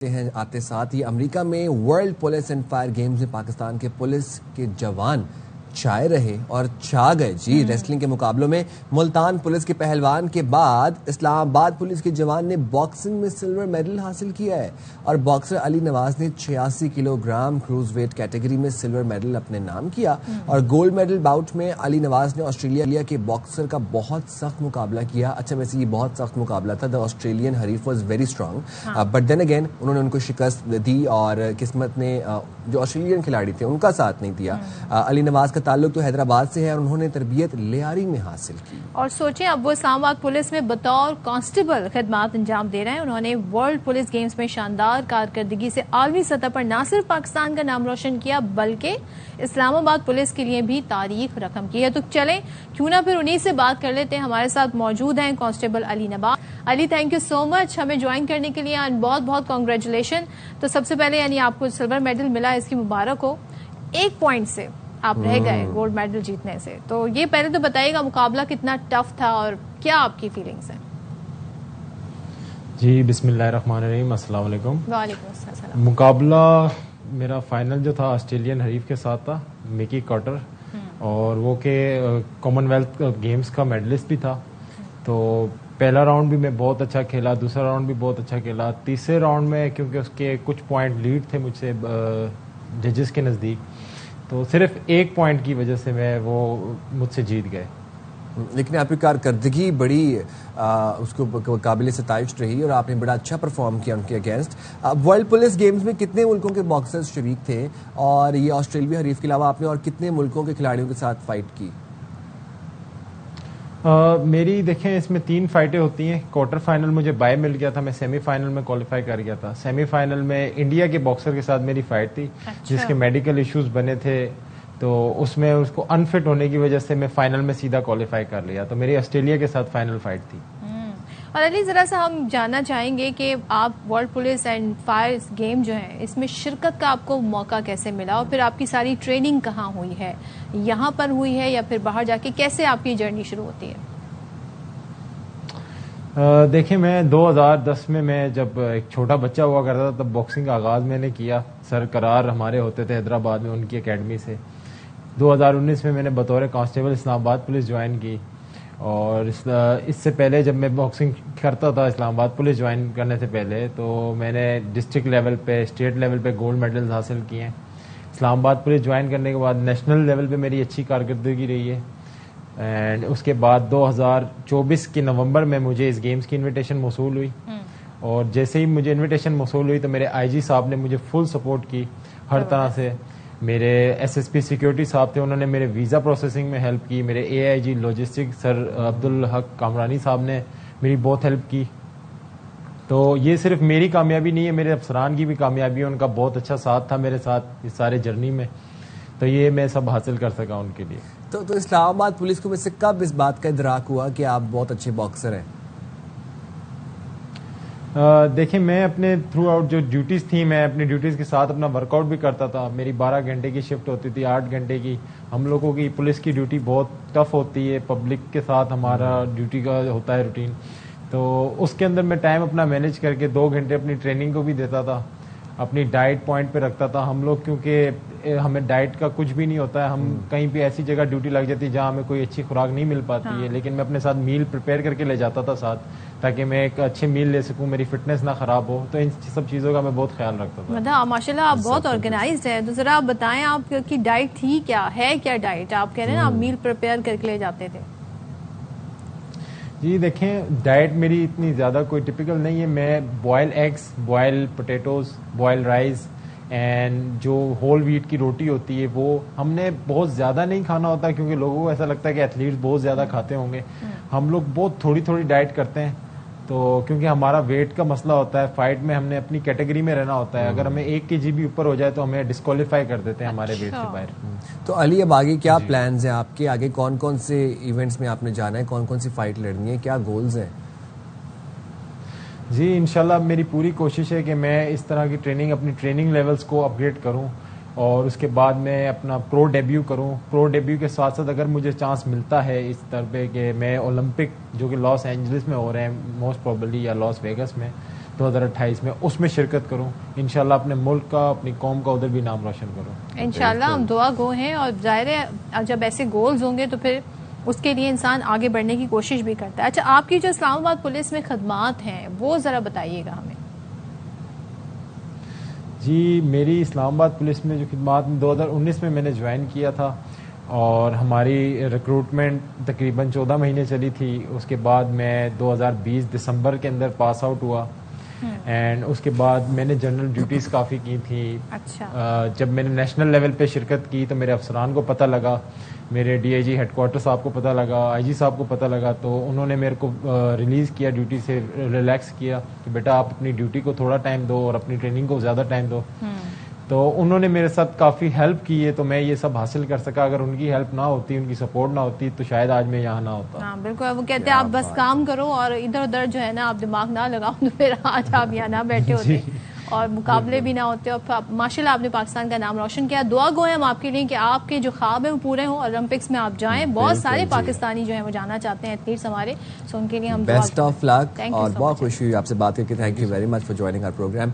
ہیں آتے ساتھ ہی امریکہ میں world police and fire games میں پاکستان کے پولیس کے جوان چھائے رہے اور چھا گئے جی ریسلنگ کے مقابلوں میں ملتان پولیس کے پہلوان کے بعد اسلام آباد پولیس کے جوان نے باکسنگ میں سلور میڈل حاصل کیا ہے اور باکسر علی نواز نے 86 kilo gram cruise wait category میں سلور میڈل اپنے نام کیا اور گولڈ میڈل باؤٹ میں علی نواز نے آسٹریلیا کے باکسر کا بہت سخت مقابلہ کیا. اچھا ویسے یہ بہت سخت مقابلہ تھا. دا آسٹریلین حریف was very strong but then again انہوں نے ان کو شکست دی اور قسمت نے جو آسٹریلین کھلاڑی تھے ان کا ساتھ نہیں دیا. علی نواز کا تعلق تو حیدرآباد سے ہے اور انہوں نے تربیت لیاری میں حاصل کی. اور سوچیں اب وہ اسلام آباد پولیس میں بطور کانسٹیبل خدمات انجام دے رہے ہیں. انہوں نے ورلڈ پولیس گیمز میں شاندار کارکردگی سے عالمی سطح پر نہ صرف پاکستان کا نام روشن کیا بلکہ اسلام آباد پولیس کے لیے بھی تاریخ رقم کی ہے. تو چلیں کیوں نہ پھر انہی سے بات کر لیتے ہیں. ہمارے ساتھ موجود ہیں constable Ali Nawaz. Ali thank you so much ہمیں جوائن کرنے کے لیے اینڈ بہت بہت کانگریچولیشن. تو سب سے پہلے یعنی آپ کو سلور میڈل ملا اس کی مبارک ہو. 1 پوائنٹ سے آپ رہ گئے گولڈ میڈل جیتنے سے. تو یہ پہلے تو بتائیے گا مقابلہ کتنا ٹف تھا اور کیا آپ کی فیلنگس ہیں؟ جی بسم اللہ الرحمن الرحیم. السلام علیکم. وعلیکم السلام. مقابلہ میرا فائنل جو تھا آسٹریلین حریف کے ساتھ تھا مکی کارٹر اور وہ کہ کامن ویلتھ گیمز کا میڈلسٹ بھی تھا. تو پہلا راؤنڈ بھی میں بہت اچھا کھیلا, دوسرا راؤنڈ بھی بہت اچھا کھیلا, تیسرے راؤنڈ میں کیونکہ اس کے کچھ پوائنٹ لیڈ تھے مجھ سے ججز کے نزدیک تو صرف 1 پوائنٹ کی وجہ سے وہ مجھ سے جیت گئے. لیکن آپ کی کارکردگی بڑی اس کو قابل ستائش رہی اور آپ نے بڑا اچھا پرفارم کیا ان کے اگینسٹ. ورلڈ پولیس گیمز میں کتنے ملکوں کے باکسرز شریک تھے اور یہ آسٹریلوی حریف کے علاوہ آپ نے اور کتنے ملکوں کے کھلاڑیوں کے ساتھ فائٹ کی؟ میری دیکھیں اس میں 3 فائٹیں ہوتی ہیں. کوارٹر فائنل مجھے بائے مل گیا تھا, میں سیمی فائنل میں کوالیفائی کر گیا تھا. سیمی فائنل میں انڈیا کے باکسر کے ساتھ میری فائٹ تھی جس کے میڈیکل ایشوز بنے تھے تو اس میں اس کو انفٹ ہونے کی وجہ سے میں فائنل میں سیدھا کوالیفائی کر لیا. تو میری آسٹریلیا کے ساتھ فائنل فائٹ تھی. اور علی ذرا سا ہم جاننا چاہیں گے کہ آپ world police and fire game جو ہے اس میں شرکت کا آپ کو موقع کیسے ملا اور پھر آپ کی ساری ٹریننگ کہاں ہوئی ہے, یہاں پر ہوئی ہے یا پھر باہر جا کے کیسے آپ کی جرنی شروع ہوتی ہے؟ دیکھیں میں 2010 میں جب ایک چھوٹا بچہ ہوا کرتا تھا تب باکسنگ کا آغاز میں نے کیا. سر قرار ہمارے ہوتے تھے حیدرآباد میں ان کی اکیڈمی سے. 2019 میں نے بطور کانسٹیبل اسلام آباد پولیس جوائن کی اور اس سے پہلے جب میں باکسنگ کرتا تھا اسلام آباد پولیس جوائن کرنے سے پہلے تو میں نے ڈسٹرکٹ لیول پہ اسٹیٹ لیول پہ گولڈ میڈلز حاصل کیے ہیں. اسلام آباد پولیس جوائن کرنے کے بعد نیشنل لیول پہ میری اچھی کارکردگی رہی ہے اینڈ اس کے بعد 2024 کے نومبر میں مجھے اس گیمز کی انویٹیشن موصول ہوئی اور جیسے ہی مجھے انویٹیشن موصول ہوئی تو میرے آئی جی صاحب نے مجھے فل سپورٹ کی ہر طرح سے. میرے ایس ایس پی سیکیورٹی صاحب تھے, انہوں نے میرے ویزا پروسیسنگ میں ہیلپ کی. میرے اے آئی جی لاجسٹک سر عبدالحق کامرانی صاحب نے میری بہت ہیلپ کی. تو یہ صرف میری کامیابی نہیں ہے, میرے افسران کی بھی کامیابی ہے. ان کا بہت اچھا ساتھ تھا میرے ساتھ اس سارے جرنی میں, تو یہ میں سب حاصل کر سکا ان کے لیے. تو اسلام آباد پولیس کو ویسے کب اس بات کا ادراک ہوا کہ آپ بہت اچھے باکسر ہیں؟ دیکھیں میں اپنے تھرو آؤٹ جو ڈیوٹیز تھیں میں اپنی ڈیوٹیز کے ساتھ اپنا ورک آؤٹ بھی کرتا تھا. میری 12 گھنٹے کی شفٹ ہوتی تھی, 8 گھنٹے کی. ہم لوگوں کی پولیس کی ڈیوٹی بہت ٹف ہوتی ہے, پبلک کے ساتھ ہمارا ڈیوٹی کا ہوتا ہے روٹین. تو اس کے اندر میں ٹائم اپنا مینیج کر کے 2 گھنٹے اپنی ٹریننگ کو بھی دیتا تھا, اپنی ڈائٹ پوائنٹ پہ رکھتا تھا. ہم لوگ کیونکہ ہمیں ڈائٹ کا کچھ بھی نہیں ہوتا ہے, ہم کہیں پہ ایسی جگہ ڈیوٹی لگ جاتی ہے جہاں ہمیں کوئی اچھی خوراک نہیں مل پاتی ہے, لیکن میں اپنے ساتھ میل پریپیئر کر کے لے جاتا تھا ساتھ تاکہ میں ایک اچھے میل لے سکوں, میری فٹنس نہ خراب ہو. تو ان سب چیزوں کا میں بہت خیال رکھتا تھا. مطلب ماشاء اللہ آپ بہت آرگنائزڈ ہیں. تو ذرا آپ بتائیں آپ کی ڈائٹ تھی کیا ہے, کیا ڈائٹ آپ کہہ رہے ہیں آپ میل پریپیئر کر کے لے جاتے تھے؟ جی دیکھیں ڈائٹ میری اتنی زیادہ کوئی ٹپیکل نہیں ہے. میں boil eggs, boil potatoes, boil rice and جو ہول ویٹ کی روٹی ہوتی ہے وہ ہم نے بہت زیادہ نہیں کھانا ہوتا کیونکہ لوگوں کو ایسا لگتا ہے کہ ایتھلیٹس بہت زیادہ کھاتے ہوں گے. ہم لوگ بہت تھوڑی تھوڑی ڈائٹ کرتے ہیں تو کیونکہ ہمارا ویٹ کا مسئلہ ہوتا ہے, فائٹ میں ہم نے اپنی کیٹیگری میں رہنا ہوتا ہے. اگر ہمیں 1 kg بھی اوپر ہو جائے تو ہمیں ڈسکوالیفائی کر دیتے ہیں ہمارے ویٹ سے باہر. تو علی اب آگے کیا پلانز ہیں آپ کے؟ آگے کون کون سے ایونٹس میں آپ نے جانا ہے, کون کون سی فائٹ لڑنی ہے, کیا گولز ہیں؟ جی انشاءاللہ میری پوری کوشش ہے کہ میں اس طرح کی ٹریننگ اپنی ٹریننگ لیولز کو اپ گریڈ کروں اور اس کے بعد میں اپنا پرو ڈیبیو کروں. پرو ڈیبیو کے ساتھ ساتھ اگر مجھے چانس ملتا ہے اس طرح پہ کہ میں اولمپک جو کہ لاس اینجلس میں ہو رہے ہیں موسٹ پروبلی یا لاس ویگس میں, 2028 میں اس میں شرکت کروں انشاءاللہ اپنے ملک کا اپنی قوم کا ادھر بھی نام روشن کروں انشاءاللہ ہم دعا گو ہیں اور ظاہر ہے جب ایسے گولز ہوں گے تو پھر اس کے لیے انسان آگے بڑھنے کی کوشش بھی کرتا ہے. اچھا آپ کی جو اسلام آباد پولیس میں خدمات ہیں وہ ذرا بتائیے گا ہمیں. جی میری اسلام آباد پولیس میں جو خدمات 2019 میں نے جوائن کیا تھا اور ہماری ریکروٹمنٹ تقریباً 14 مہینے چلی تھی. اس کے بعد میں 2020 دسمبر کے اندر پاس آؤٹ ہوا اینڈ اس کے بعد میں نے جنرل ڈیوٹیز کافی کی تھی. اچھا جب میں نے نیشنل لیول پہ شرکت کی تو میرے افسران کو پتہ لگا, میرے D I G headquarter صاحب کو پتہ لگا, آئی جی صاحب کو پتہ لگا, تو انہوں نے میرے کو ریلیز کیا ڈیوٹی سے, ریلیکس کیا کہ بیٹا آپ اپنی ڈیوٹی کو تھوڑا ٹائم دو اور اپنی ٹریننگ کو زیادہ ٹائم دو. تو انہوں نے میرے ساتھ کافی ہیلپ کی ہے تو میں یہ سب حاصل کر سکا. اگر ان کی ہیلپ نہ ہوتی, ان کی سپورٹ نہ ہوتی تو شاید آج میں یہاں نہ ہوتا. ہاں بالکل, وہ کہتے ہیں آپ بس کام کرو اور ادھر ادھر جو ہے نا آپ دماغ نہ لگاؤ تو پھر آج آپ یہاں نہ بیٹھے ہوتے اور مقابلے بھی نہ ہوتے. اور ماشاءاللہ آپ نے پاکستان کا نام روشن کیا. دعا گو ہیں ہم آپ کے لیے کہ آپ کے جو خواب ہیں وہ پورے ہوں, اولمپکس میں آپ جائیں. بہت سارے پاکستانی جو ہیں وہ جانا چاہتے ہیں ایتھلیٹس ہمارے, سو ان کے لیے ہم best of luck Thank you اور so بہت much. خوشی ہوئی آپ سے بات کر کے. Thank you very much for joining our programme.